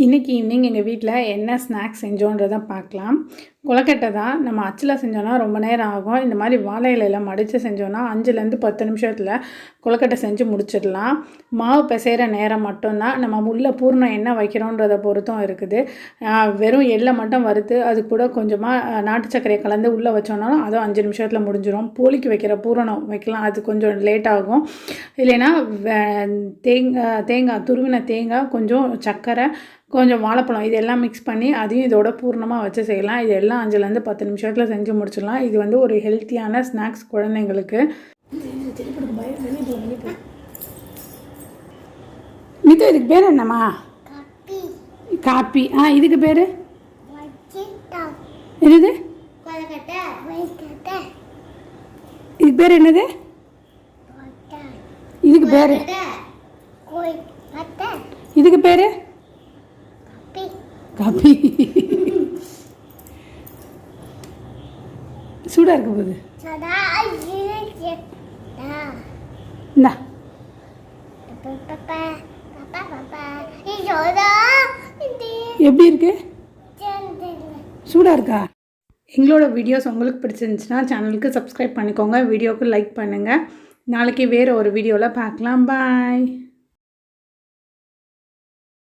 இன்றைக்கி ஈவினிங் எங்கள் வீட்டில் என்ன ஸ்நாக்ஸ் செஞ்சோன்றதை பார்க்கலாம். கொழுக்கட்டை தான். நம்ம அச்சில் செஞ்சோன்னா ரொம்ப நேரம் ஆகும். இந்த மாதிரி வாழை இலையில் மடித்து செஞ்சோன்னா 5லேருந்து 10 நிமிஷத்தில் கொழுக்கட்டை செஞ்சு முடிச்சிடலாம். மாவு பிசைகிற நேரம் மட்டும்தான். நம்ம உள்ள பூர்ணம் என்ன வைக்கிறோன்றதை பொறுத்தும் இருக்குது. வெறும் எள்ளை மட்டும் வறுத்து அது கூட கொஞ்சமாக நாட்டு சர்க்கரையை கலந்து உள்ளே வச்சோன்னாலும் அதுவும் 5 நிமிஷத்தில் முடிஞ்சிடும். போலிக்கு வைக்கிற பூரணம் வைக்கலாம், அது கொஞ்சம் லேட் ஆகும். இல்லைன்னா தேங்காய் துருவின தேங்காய், கொஞ்சம் சர்க்கரை, கொஞ்சம் வாழைப்பழம் இதெல்லாம் மிக்ஸ் பண்ணி அதையும் இதோட பூர்ணமாக வச்சு செய்யலாம். இது எல்லாம் 5லேருந்து 10 நிமிஷத்தில் செஞ்சு முடிச்சிடலாம். இது வந்து ஒரு ஹெல்த்தியான ஸ்நாக்ஸ் குழந்தைங்களுக்கு. மித்து, இதுக்கு பேர் என்னம்மா? காப்பி. இதுக்கு பேர் என்னது? இதுக்கு பேர் என்னது? இதுக்கு பேர் இதுக்கு பேர் காப்பி. சூடாக இருக்க போகுது. எப்படி இருக்கு? சூடாக இருக்கா? எங்களோட வீடியோஸ் உங்களுக்கு பிடிச்சிருந்துச்சுன்னா சேனலுக்கு சப்ஸ்கிரைப் பண்ணிக்கோங்க, வீடியோவுக்கு லைக் பண்ணுங்கள். நாளைக்கு வேறு ஒரு வீடியோவில் பார்க்கலாம். பாய்.